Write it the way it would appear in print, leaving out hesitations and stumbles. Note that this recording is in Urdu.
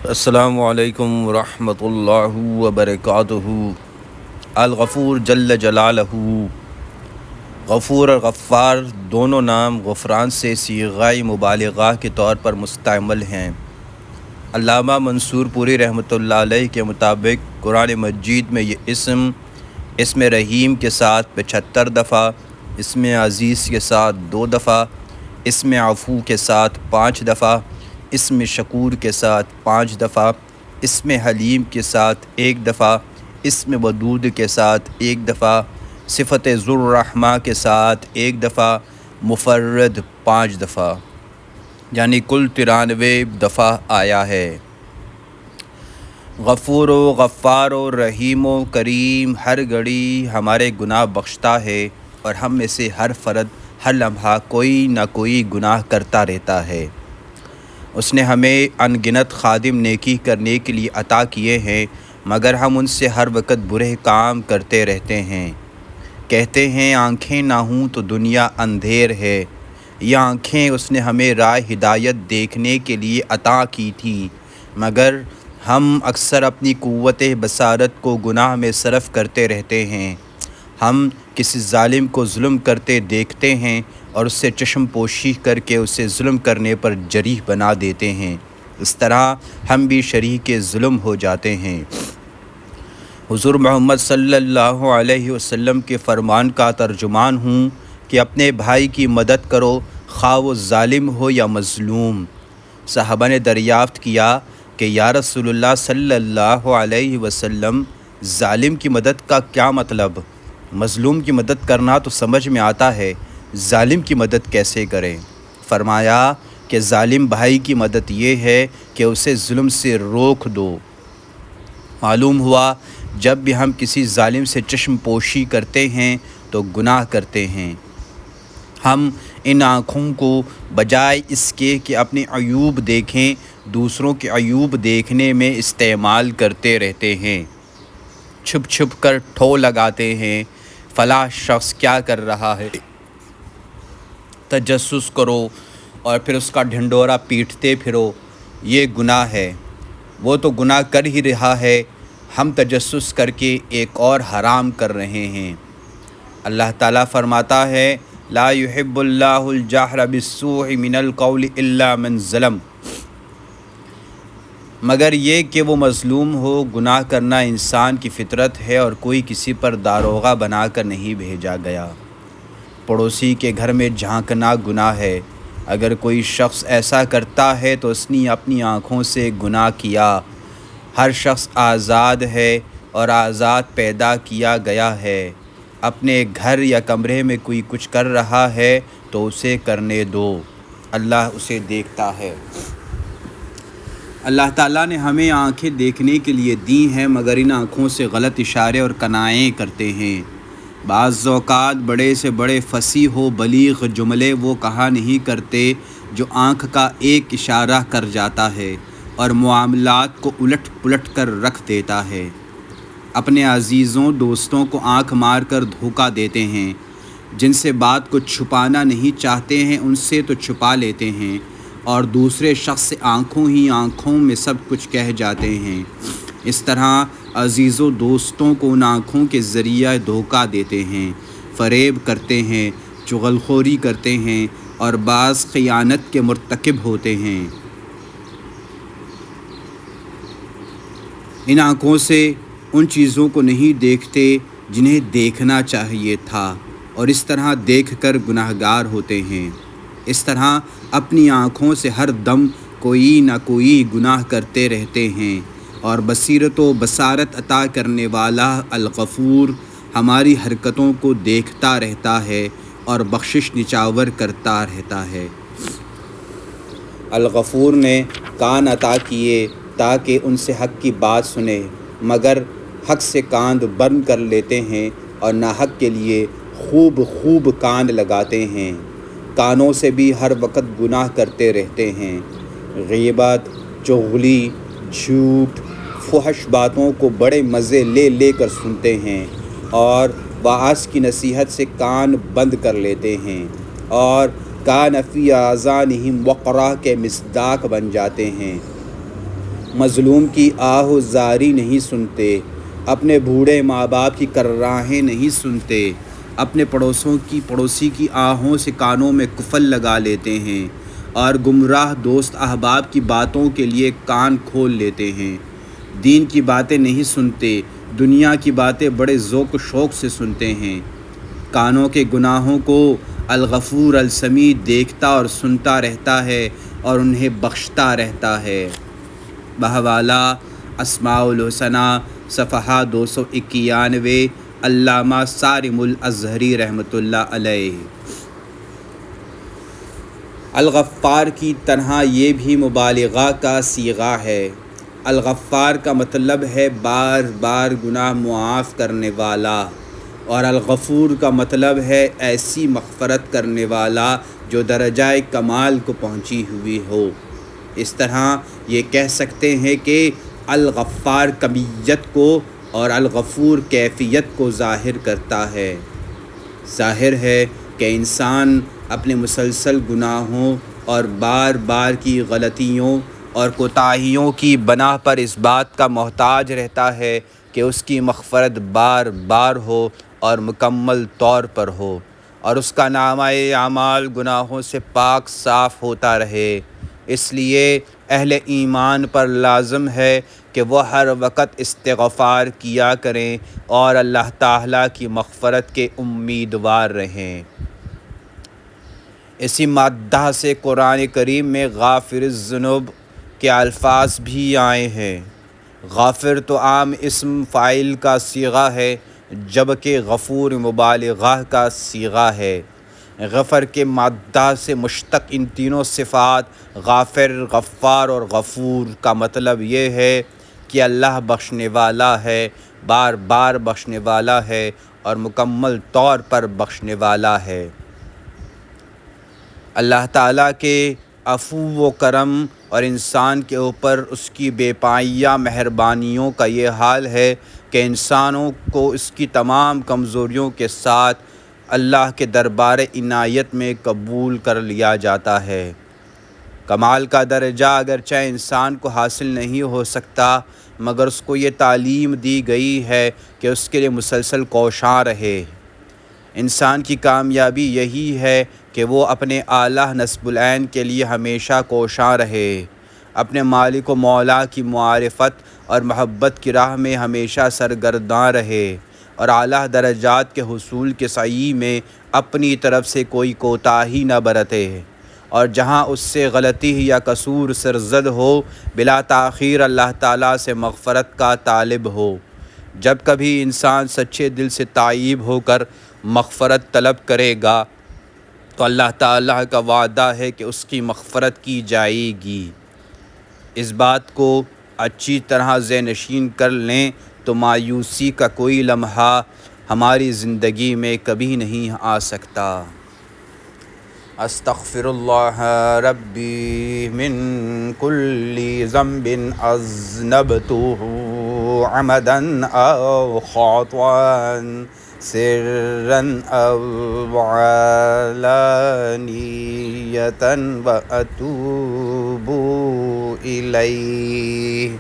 السلام علیکم ورحمۃ اللہ وبرکاتہ۔ الغفور جل جلالہ، غفور اور غفار دونوں نام غفران سے صیغۂ مبالغہ کے طور پر مستعمل ہیں۔ علامہ منصور پوری رحمۃ اللہ علیہ کے مطابق قرآن مجید میں یہ اسم رحیم کے ساتھ 75 دفعہ، اسم عزیز کے ساتھ 2 دفعہ، اسم عفو کے ساتھ 5 دفعہ، اسم شکور کے ساتھ 5 دفعہ، اسم حلیم کے ساتھ 1 دفعہ، اسم ودود کے ساتھ 1 دفعہ، صفت ذو الرحمہ کے ساتھ 1 دفعہ، مفرد 5 دفعہ، یعنی کل 93 دفعہ آیا ہے۔ غفور و غفار و رحیم و کریم ہر گھڑی ہمارے گناہ بخشتا ہے، اور ہم میں سے ہر فرد ہر لمحہ کوئی نہ کوئی گناہ کرتا رہتا ہے۔ اس نے ہمیں ان گنت خادم نیکی کرنے کے لیے عطا کیے ہیں، مگر ہم ان سے ہر وقت برے کام کرتے رہتے ہیں۔ کہتے ہیں آنکھیں نہ ہوں تو دنیا اندھیر ہے۔ یہ آنکھیں اس نے ہمیں راہ ہدایت دیکھنے کے لیے عطا کی تھی، مگر ہم اکثر اپنی قوت بصارت کو گناہ میں صرف کرتے رہتے ہیں۔ ہم کسی ظالم کو ظلم کرتے دیکھتے ہیں اور اس سے چشم پوشی کر کے اسے ظلم کرنے پر جریح بنا دیتے ہیں۔ اس طرح ہم بھی شریک ظلم ہو جاتے ہیں۔ حضور محمد صلی اللہ علیہ وسلم کے فرمان کا ترجمان ہوں کہ اپنے بھائی کی مدد کرو، خواہ وہ ظالم ہو یا مظلوم۔ صحابہ نے دریافت کیا کہ یا رسول اللہ صلی اللہ علیہ وسلم، ظالم کی مدد کا کیا مطلب؟ مظلوم کی مدد کرنا تو سمجھ میں آتا ہے، ظالم کی مدد کیسے کریں؟ فرمایا کہ ظالم بھائی کی مدد یہ ہے کہ اسے ظلم سے روک دو۔ معلوم ہوا جب بھی ہم کسی ظالم سے چشم پوشی کرتے ہیں تو گناہ کرتے ہیں۔ ہم ان آنکھوں کو بجائے اس کے کہ اپنے عیوب دیکھیں، دوسروں کے عیوب دیکھنے میں استعمال کرتے رہتے ہیں۔ چھپ چھپ کر ٹھو لگاتے ہیں، فلاں شخص کیا کر رہا ہے، تجسس کرو اور پھر اس کا ڈھنڈورا پیٹتے پھرو، یہ گناہ ہے۔ وہ تو گناہ کر ہی رہا ہے، ہم تجسس کر کے ایک اور حرام کر رہے ہیں۔ اللہ تعالیٰ فرماتا ہے لا يحب اللہ الجہر بالسوء من القول الا من ظلم، مگر یہ کہ وہ مظلوم ہو۔ گناہ کرنا انسان کی فطرت ہے اور کوئی کسی پر داروغہ بنا کر نہیں بھیجا گیا۔ پڑوسی کے گھر میں جھانکنا گناہ ہے۔ اگر کوئی شخص ایسا کرتا ہے تو اس نے اپنی آنکھوں سے گناہ کیا۔ ہر شخص آزاد ہے اور آزاد پیدا کیا گیا ہے۔ اپنے گھر یا کمرے میں کوئی کچھ کر رہا ہے تو اسے کرنے دو، اللہ اسے دیکھتا ہے۔ اللہ تعالیٰ نے ہمیں آنکھیں دیکھنے کے لیے دی ہیں، مگر ان آنکھوں سے غلط اشارے اور کنائیں کرتے ہیں۔ بعض اوقات بڑے سے بڑے فصیح و بلیغ جملے وہ کہا نہیں کرتے جو آنکھ کا ایک اشارہ کر جاتا ہے اور معاملات کو الٹ پلٹ کر رکھ دیتا ہے۔ اپنے عزیزوں دوستوں کو آنکھ مار کر دھوکہ دیتے ہیں۔ جن سے بات کو چھپانا نہیں چاہتے ہیں ان سے تو چھپا لیتے ہیں، اور دوسرے شخص سے آنکھوں ہی آنکھوں میں سب کچھ کہہ جاتے ہیں۔ اس طرح عزیزوں دوستوں کو ان آنکھوں کے ذریعہ دھوکہ دیتے ہیں، فریب کرتے ہیں، چغل خوری کرتے ہیں اور بعض خیانت کے مرتکب ہوتے ہیں۔ ان آنکھوں سے ان چیزوں کو نہیں دیکھتے جنہیں دیکھنا چاہیے تھا، اور اس طرح دیکھ کر گناہگار ہوتے ہیں۔ اس طرح اپنی آنکھوں سے ہر دم کوئی نہ کوئی گناہ کرتے رہتے ہیں، اور بصیرت و بصارت عطا کرنے والا الغفور ہماری حرکتوں کو دیکھتا رہتا ہے اور بخشش نچاور کرتا رہتا ہے۔ الغفور نے کان عطا کیے تاکہ ان سے حق کی بات سنے، مگر حق سے کان بند کر لیتے ہیں اور ناحق کے لیے خوب خوب کان لگاتے ہیں۔ کانوں سے بھی ہر وقت گناہ کرتے رہتے ہیں۔ غیبت، چغلی، جھوٹ، فحش باتوں کو بڑے مزے لے لے کر سنتے ہیں، اور واعظ کی نصیحت سے کان بند کر لیتے ہیں، اور کان فی آذانہم وقرا کے مصداق بن جاتے ہیں۔ مظلوم کی آہ و زاری نہیں سنتے، اپنے بوڑھے ماں باپ کی کرراہیں نہیں سنتے، اپنے پڑوسی کی آہوں سے کانوں میں کفل لگا لیتے ہیں اور گمراہ دوست احباب کی باتوں کے لیے کان کھول لیتے ہیں۔ دین کی باتیں نہیں سنتے، دنیا کی باتیں بڑے ذوق و شوق سے سنتے ہیں۔ کانوں کے گناہوں کو الغفور السمیع دیکھتا اور سنتا رہتا ہے اور انہیں بخشتا رہتا ہے۔ بحوالہ اسماء الحسنہ صفحہ 291، علامہ صارم الازہری رحمۃ اللہ علیہ۔ الغفار کی تنہا یہ بھی مبالغہ کا صیغہ ہے۔ الغفار کا مطلب ہے بار بار گناہ معاف کرنے والا، اور الغفور کا مطلب ہے ایسی مغفرت کرنے والا جو درجہ کمال کو پہنچی ہوئی ہو۔ اس طرح یہ کہہ سکتے ہیں کہ الغفار کمیت کو اور الغفور کیفیت کو ظاہر کرتا ہے۔ ظاہر ہے کہ انسان اپنے مسلسل گناہوں اور بار بار کی غلطیوں اور کوتاہیوں کی بنا پر اس بات کا محتاج رہتا ہے کہ اس کی مغفرت بار بار ہو اور مکمل طور پر ہو، اور اس کا نامہ اعمال گناہوں سے پاک صاف ہوتا رہے۔ اس لیے اہل ایمان پر لازم ہے کہ وہ ہر وقت استغفار کیا کریں اور اللہ تعالیٰ کی مغفرت کے امیدوار رہیں۔ اسی مادہ سے قرآن کریم میں غافر الذنوب کے الفاظ بھی آئے ہیں۔ غافر تو عام اسم فاعل کا صیغہ ہے، جبکہ غفور مبالغہ کا صیغہ ہے۔ غفر کے مادہ سے مشتق ان تینوں صفات غافر، غفار اور غفور کا مطلب یہ ہے کہ اللہ بخشنے والا ہے، بار بار بخشنے والا ہے اور مکمل طور پر بخشنے والا ہے۔ اللہ تعالیٰ کے عفو و کرم اور انسان کے اوپر اس کی بے پائیہ مہربانیوں کا یہ حال ہے کہ انسانوں کو اس کی تمام کمزوریوں کے ساتھ اللہ کے دربار عنایت میں قبول کر لیا جاتا ہے۔ کمال کا درجہ اگرچہ انسان کو حاصل نہیں ہو سکتا، مگر اس کو یہ تعلیم دی گئی ہے کہ اس کے لیے مسلسل کوشاں رہے۔ انسان کی کامیابی یہی ہے کہ وہ اپنے اعلیٰ نصب العین کے لیے ہمیشہ کوشاں رہے، اپنے مالک و مولا کی معرفت اور محبت کی راہ میں ہمیشہ سرگرداں رہے، اور اعلیٰ درجات کے حصول کے سعی میں اپنی طرف سے کوئی کوتاہی نہ برتے، اور جہاں اس سے غلطی یا قصور سرزد ہو بلا تاخیر اللہ تعالیٰ سے مغفرت کا طالب ہو۔ جب کبھی انسان سچے دل سے تائب ہو کر مغفرت طلب کرے گا تو اللہ تعالیٰ کا وعدہ ہے کہ اس کی مغفرت کی جائے گی۔ اس بات کو اچھی طرح ذہن نشین کر لیں تو مایوسی کا کوئی لمحہ ہماری زندگی میں کبھی نہیں آ سکتا۔ استغفر اللہ ربی من کل ذنب اذنبتہ عمدا او خطأ سرا او علانیة واتوب الیہ۔